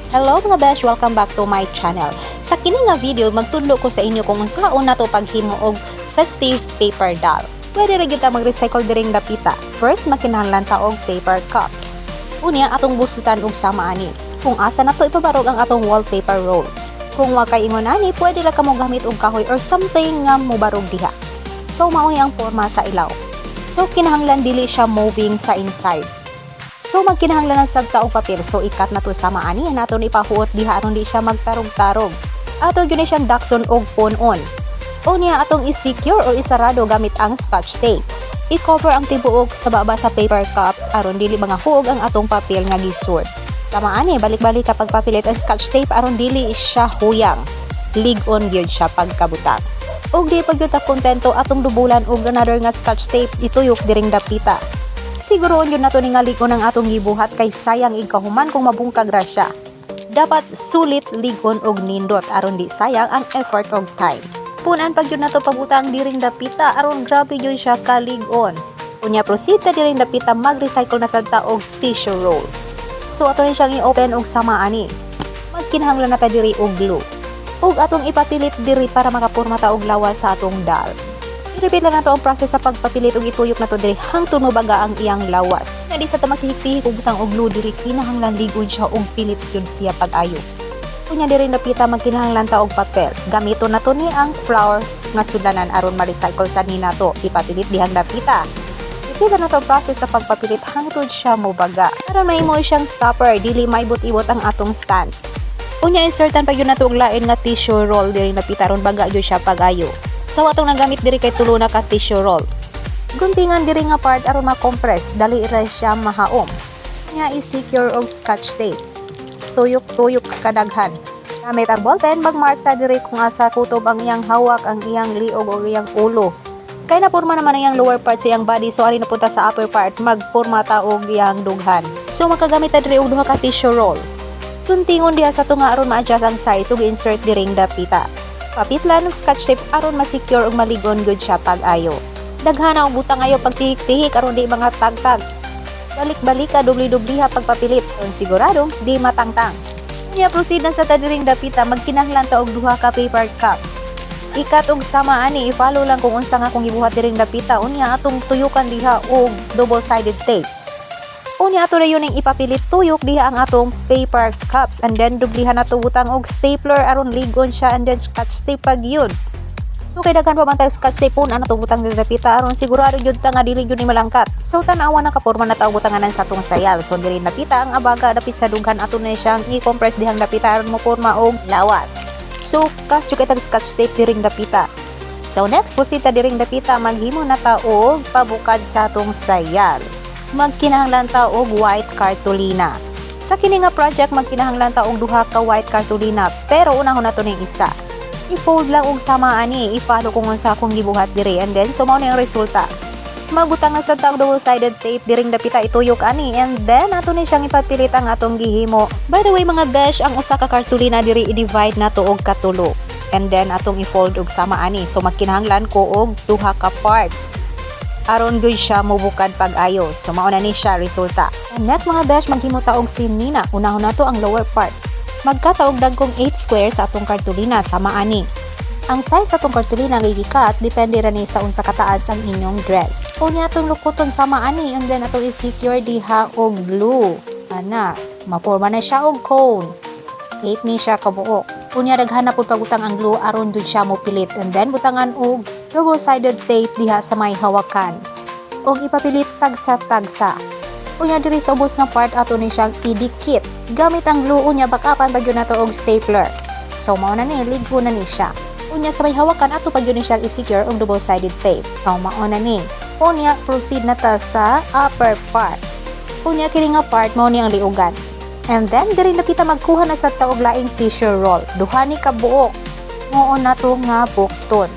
Hello mga besh! Welcome back to my channel. Sa kini nga video, magtudlo ko sa inyo kung unsaon nato paghimo og festive paper doll. Pwede ra gyud ta mag-recycle diring dapita. First, makinahanglan ta og paper cups. Unya, atong busitan og sama ani. Kung asa nato ipabarog ang atong wallpaper roll. Kung wa kay ingon ani, pwede ra kamo gamit og kahoy or something nga mobarog diha. So mao ni ang porma sa ilaw. So kinahanglan dili siya moving sa inside. So magkinahanglan ng sagta og papel, so ikat na to sama ani naton ipahuot diha aron di siya magtarog-tarog. Ato gyud siyang dakson og punon. Unya atong i-secure or isarado gamit ang scotch tape. I-cover ang tibuok sa baba sa paper cup aron dili mangahuog ang atong papel nga gisud. Sama ani balik-balik kapag papilit ang scotch tape aron dili siya huyang. Lig-on gyud siya pagkabutang. Og di pagyud ta kontento atong dubulan og another nga scotch tape ituyok diring dapita. Siguroon yun nato ningalikon ang atong gibuhat kay sayang ikahuman kung mabungkag ra siya. Dapat sulit ligon og nindot aron di sayang ang effort og time. Punan pag yun nato pabutang diring dapita aron grabe yun siya kaligon. Unya proceed ta diring dapita mag-recycle na sad ta og tissue roll. So ato ni siyang i-open og sama ani. Magkinahanglan na ta diri og glue. Ug atong ipapilit diri para makapurma ta og lawas sa atong doll. I-repeat lang nato ang process sa pagpapilit og ituyok nato diri hangtod mabaga ang iyang lawas. Nga di sa ta makihik-tihik og butang og glue diri kinahanglan ligon siya og pilit jud siya pag-ayo. Kunya diri napita magkinahanglan ta og papel. Gamiton nato ni ang flour nga sudlanan aron ma-recycle sa ni nato. Ipapilit dihang napita. Repeat lang nato ang process sa pagpapilit hangtod siya mobaga. Aron mahimo siyang stopper dili maibot-ibot ang atong stand. Unya insertan pa gyud nato og lain nga tissue roll diri napita aron baga jud siya pag-ayo. So atong nagamit diri kay tulo na ka tissue roll. Guntingan diri nga part aron ma-compress, dali ra siya mahaom. Nya i-secure og scotch tape. Tuyok-tuyok kadaghan. Gamit ang ballpen, magmark ta diri kung asa kutob ang iyang hawak, ang iyang liog o iyang ulo. Kay napurma naman ang iyang lower part sa iyang body, so ari napunta sa upper part, magpurma ta og iyang dughan. So makagamit ta diri og duha ka tissue roll. Tuntingon diha sa tunga aron ma-adjust ang size ug insert diring dapita. Papitlan og scotch tape aron ma-secure ug maligon gud siya pag-ayo. Daghana og butang ayo pagtihik-tihik aron di mga tagtag. Balik-balik ka dubli-dubliha pagpapilit aron sigurado di matangtang. Unya proceed na sa tadiring dapita magkinahanglan ta og duha ka paper cups. Ikat og sama ani i-follow lang kung unsa nga akong gibuhat diring dapita unya atong tuyukan diha og double-sided tape. Unya ato na yun ang ipapilit tuyok diha ang atong paper cups and then dublihan nato butang og stapler aron ligon siya and then scotch tape pag yun. So kay daghan pa man tayo scotch tape pun nato butang diri dapita aron sigurado gyud ta nga dili gyud ni malangkat. So tan-awa na kaporma na tawo butanganan sa atong sayal. So diri napita ang abaga dapit sa dughan ato na siyang i-compress dihang dapita aron moporma og lawas. So kas jud kay tag scotch tape diring dapita. So next proceed ta diring dapita maghimo na ta og pabukad sa atong sayal. Magkinahanglan ta og white cartolina. Sa kini nga project magkinahanglan ta og duha ka white cartolina pero unahon nato ning isa. I-fold lang og sama ani, i-follow kung unsa akong gibuhat diri and then so mao ni ang resulta. Magbutang na sad ta og double-sided tape diring dapita ituyok ani and then ato ni siyang ipapilit ang atong gihimo. By the way mga besh, ang usa ka cartolina diri i-divide nato og katulo and then atong i-fold og sama ani. So magkinahanglan ko og duha ka part. Aron gyud siya mobukad pag-ayo. So mao na ni siya resulta. And next mga besh, maghimo ta og sinina. Unahon nato ang lower part. Magkata og dagkong 8 squares sa atong cartolina sama ani. Ang size sa atong cartolina nga gikat depende ra ni sa unsa kataas ang inyong dress. Unya atong lukuton sama ani and then atong i-secure diha og glue. Ana, maporma na siya og cone. 8 ni siya kabuok. Unya daghan na pud pagutang ang glue aron jud siya mopilit and then butangan og double-sided tape diha sa may hawakan. Og ipapilit tagsa-tagsa. Unya diri sa ubos na part ato ni siyang idikit. Gamit ang glue unya bakapan bagyo nato og stapler. So mao na ni ligo na ni siya. Unya sa may hawakan ato pagyo ni siyang i-secure og double-sided tape. So mao na ni. Unya proceed na ta sa upper part. Unya kini nga part mao ni ang liugan. And then diri na kita magkuha na sa taog laing tissue roll. Duha ni ka buok. Mao na to nga bukton.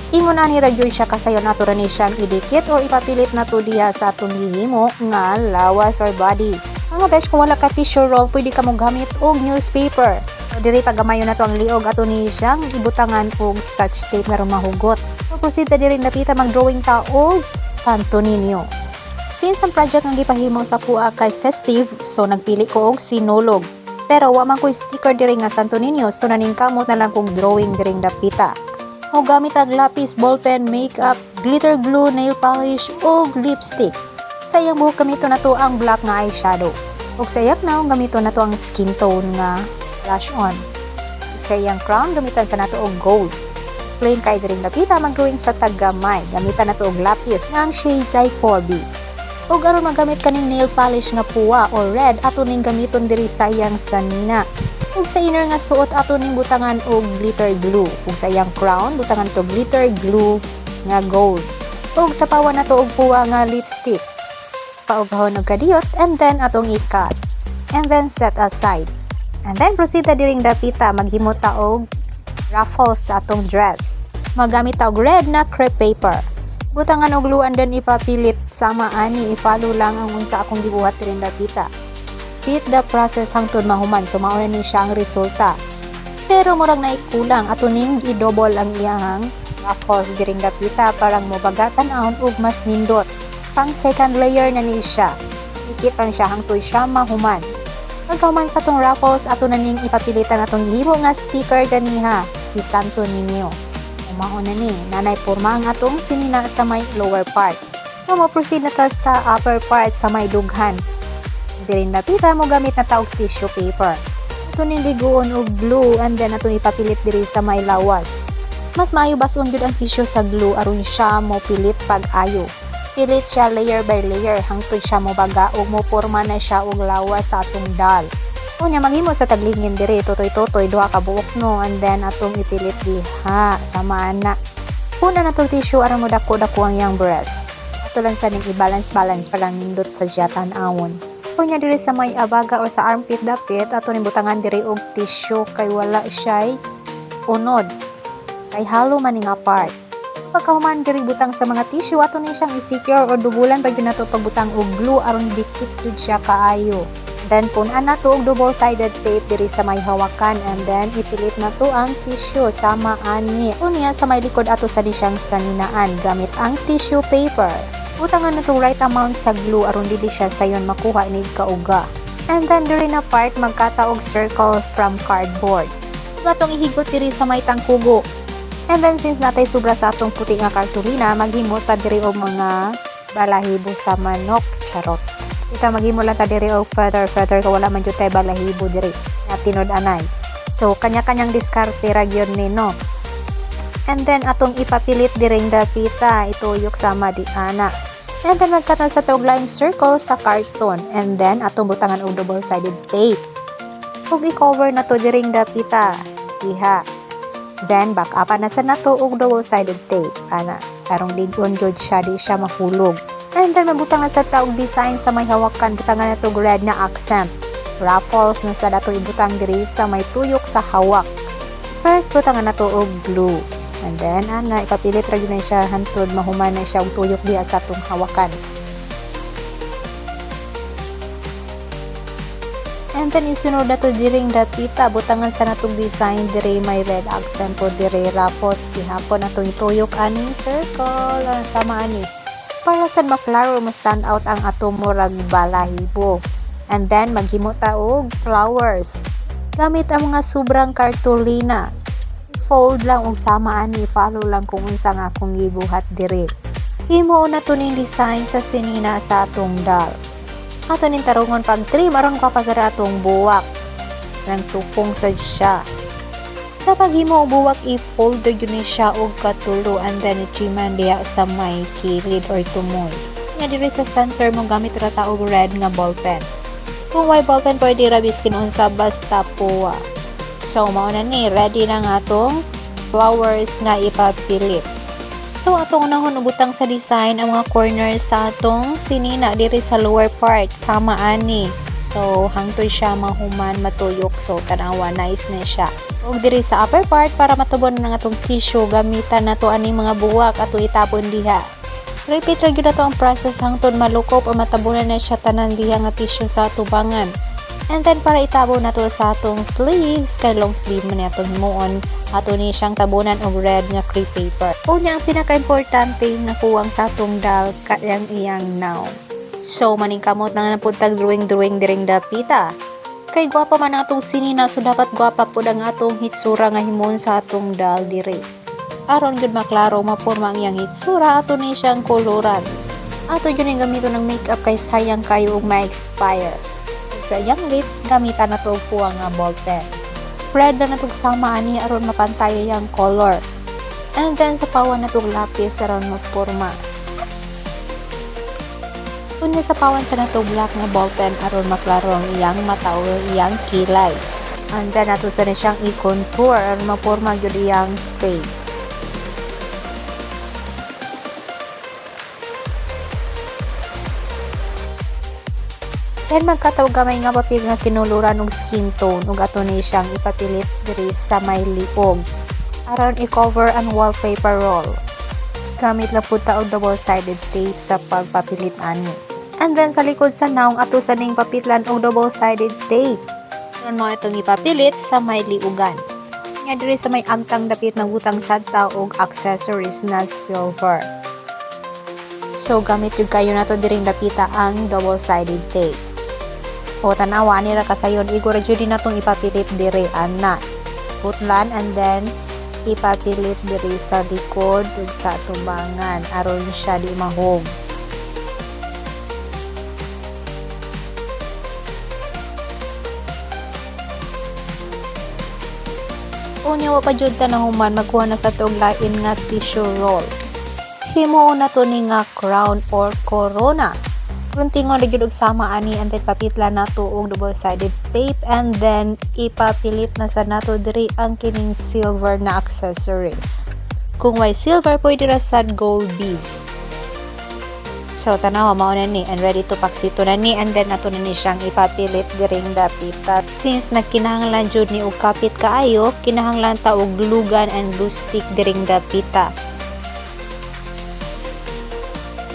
Ingon na ni radyo siya kasayon nato ra ni siyang idikit or ipapilit na to diha sa atong gihimo nga lawas or body. Mga besh, kung wala ka tissue roll, pwede ka mo gamit og newspaper. So, diri pagamayon na to ang liog ato ni siyang ibutangan og scotch tape nga mahugot. So proceed ta diri napita mag-drawing ta og Santo Niño. Since ang project nga gipahimo sa puwa kay Festive, so nagpili ko og Sinulog. Pero wa man ko sticker diri nga santo ninyo, so naningkamot na lang kong drawing diring dapita. O gamit ang lapis, ballpen, makeup, glitter glue, nail polish, o lipstick. Sayang buhok gamito na to ang black nga eyeshadow. O sayak na gamito na to ang skin tone nga blush on. Sayang crown gamitan sa nato og gold. Explain kay diring dapita mag-drawing sa tagamay. Gamitan na to og lapis nga ang shades ay 4B. O aron magamit kaning nail polish nga puwa or red ato ning gamiton diri sayang sa nina. Ug sa inner nga suot ato ning butangan og glitter glue. Ug sa iyang crown butangan to glitter glue nga gold. Ug sa pawa na to og puwa nga lipstick. Paugahon og kadiyot and then atong i-cut. And then set aside. And then proceed ta diring dapita maghimo ta og ruffles sa atong dress. Magamit ta og red na crepe paper. Butangan og glue and then ipapilit sama ani i-follow lang ang unsa akong gibuhat diring dapita. Repeat the process hangtod mahuman so mao ni siya ang resulta. Pero murag na ikulang ato ning i-double ang iyang ruffles diring dapita parang mobagatan aon ug mas nindot. Pang second layer na ni siya. Ikit lang siya hangtod siya mahuman. Pagkahuman sa tong ruffles ato na ning ipapilitan atong gihimo nga sticker ganiha si Santo Niño. Umao na ni nanay porma ang atong sinina sa may lower part. So mo-proceed na ta sa upper part sa may dughan. Diri napita mo gamit na taog tissue paper. Ito ning liguon og glue and then atong ipapilit diri sa may lawas. Mas maayo bason jud ang tissue sa glue aron siya mo pilit pag-ayo. Pilit siya layer by layer hangtod siya mo baga ug mo porma na siya og lawas sa atong dal. Unya maghimo sa taglingin diri totoy-totoy duha ka buok no and then atong ipilit diha sama ana. Una na tong tissue aron mo dako-dako ang yang breast. Ato lang sa ning i-balance-balance pa lang nindot sa jatan awon. Unya diri sa may abaga or sa armpit dapit ato ning butangan diri og tissue kay wala siya unod. Kay halo man ning apart. Pagkahuman diri butang sa mga tissue ato ni siyang i-secure or dubulan pag nato pagbutang og glue aron dikit jud siya kaayo. Then punan na to og double-sided tape diri sa may hawakan and then ipilit na to ang tissue sama ani. Unya sa may likod ato sa siyang saninaan gamit ang tissue paper. Butangan na to right amount sa glue aron dili siya sayon makuha ni kauga. And then diri na part magkata og circle from cardboard. Gatong ihigot diri sa may tangkugo. And then since natay sobra sa atong puti nga kartulina maghimo ta diri og mga balahibo sa manok charot. Ita maghimo lang ta diri og feather ka wala man jud tay balahibo diri na tinod anay. So kanya-kanyang diskarte ra gyud ni no. And then atong ipapilit diring dapita ituyok sama di ana. And then magkatan sa tog line circle sa karton and then atong butangan og double-sided tape. Ug i-cover na to diring dapita diha. Then back up na sa nato og double-sided tape ana. Karong ligon jud siya di siya mahulog. And then mabutangan sa taog design sa may hawakan butangan na to red na accent. Ruffles na sa dato ibutang diri sa may tuyok sa hawak. First butangan na to og glue. And then ana ipapilit ra gyud na siya hantod mahuman na siya og tuyok diha sa atong hawakan. And then isunod na to diring dapita butangan sa natong design diri may red accent po diri ruffles gihapon natong ituyok aning circle sama ani. Para sa maklaro mo stand out ang atong murag balahibo. And then maghimo ta og flowers. Gamit ang mga sobrang kartulina. Fold lang og sama ani follow lang kung unsa nga akong gibuhat diri. Himo na to ning design sa sinina sa atong dal. Ato ning tarungon pag trim aron kapasara atong buwak. Nang tupong sad siya. Sa paghimo og buwak i-fold gyud ni siya og katulo and then i-triman diha sa may kilid or tumoy. Nga diri sa center mo gamit ra ta og red nga ballpen. Kung white ballpen pwede ra biskin unsa basta puwa. So mao na ni ready na nga atong flowers nga ipapilit. So atong unahon ubutang sa design ang mga corners sa atong sinina diri sa lower part sama ani. So hangtod siya mahuman matuyok so tanawa nice na siya. Ug diri sa upper part para matubon na nga atong tissue gamitan nato aning mga buwak ato itapon diha. Repeat ra gyud ato ang process hangtod malukop o matabunan na siya tanan diha nga tissue sa tubangan. And then para itabon nato sa atong sleeves kay long sleeve man atong himuon ato ni siyang tabunan og red nga crepe paper. Unya ang pinaka-importante na kuwang sa atong dal kayang iyang now. So maningkamot na nga pud tag drawing diring dapita. Kay gwapa man atong sinina, so dapat gwapa po ang atong hitsura nga himon sa atong dal dire. Aron gyud maklaro maporma ang iyang hitsura, ato ni siyang koloran. Ato yun yung gamito ng makeup kay sayang kayo og ma-expire. Sa iyang lips, gamitan na to og puwang nga ball pen. Spread na natog sama ani aron mapantay yung color. And then sa pawan natog lapis aron magporma. Unya sa pawan sa natog black nga ball pen aron maklaro ang iyang mata o iyang kilay. And then nato sa siyang i-contour aron maporma gyud iyang face. Then magkatawag gamay nga papel nga kinuluran og skin tone ug ato ni siyang ipapilit diri sa may liog aron i-cover ang wallpaper roll. Gamit lang pud ta og double-sided tape sa pagpapilit ani. And then sa likod sa naong ato sa ning papitlan og double-sided tape. Aron mo itong ipapilit sa may liugan. Nga diri sa may agtang dapit na butang sadta og accessories na silver. So gamit jud kayo nato diring dapita ang double-sided tape. O tanawa nira kasayon igura jud natong ipapilit diri ana. Putlan and then ipapilit diri sa likod ug sa tubangan aron siya di mahog. Unya wa pa jud ta nahuman magkuha na sa tong lain nga tissue roll. Himuon na to ni nga crown or corona. Kuntingon na gyud og sama ani and then papitla nato og double-sided tape and then ipapilit na sa nato diri ang kining silver na accessories. Kung may silver pwede ra sad gold beads. So tanawa mao na ni and ready to paksito na ni and then nato na ni siyang ipapilit diring dapita. Since nagkinahanglan jud ni og kapit kaayo, kinahanglan ta og glugan and glue stick diring dapita.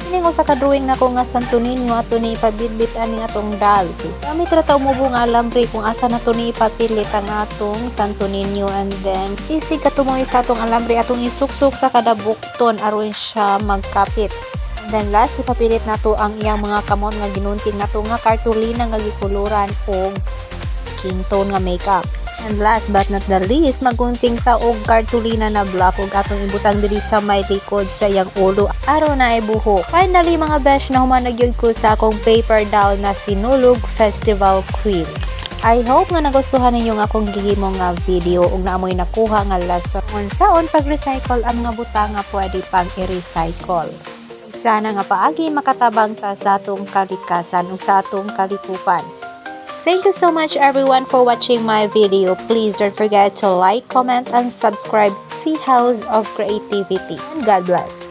Kining usa ka drawing nako nga Santo Niño ato ni ipabitbit ani atong dal. Kami trataw mo nga alambre kung asa nato ni ipapilit ang atong Santo Niño and then isig katumoy sa atong alambre atong isuksok sa kada bukton aron siya magkapit. Then last ipapilit nato ang iyang mga kamot nga ginunting nato nga kartulina nga gikuluran og skin tone nga makeup. And last but not the least, magunting ta og kartulina na black ug atong ibutang diri sa may likod sa iyang ulo aron na ibuhok. Finally mga besh, nahuman na gyud ko sa akong paper doll na Sinulog Festival Quill. I hope nga nagustuhan ninyo nga akong gihimo nga video ug naamoy nakuha nga lesson unsaon pag-recycle ang mga butang nga pwede pang i-recycle. Sana nga paagi makatabang ta sa atong kalikasan ug sa atong kalikupan. Thank you so much everyone for watching my video. Please don't forget to like, comment, and subscribe. See House of Creativity. And God bless.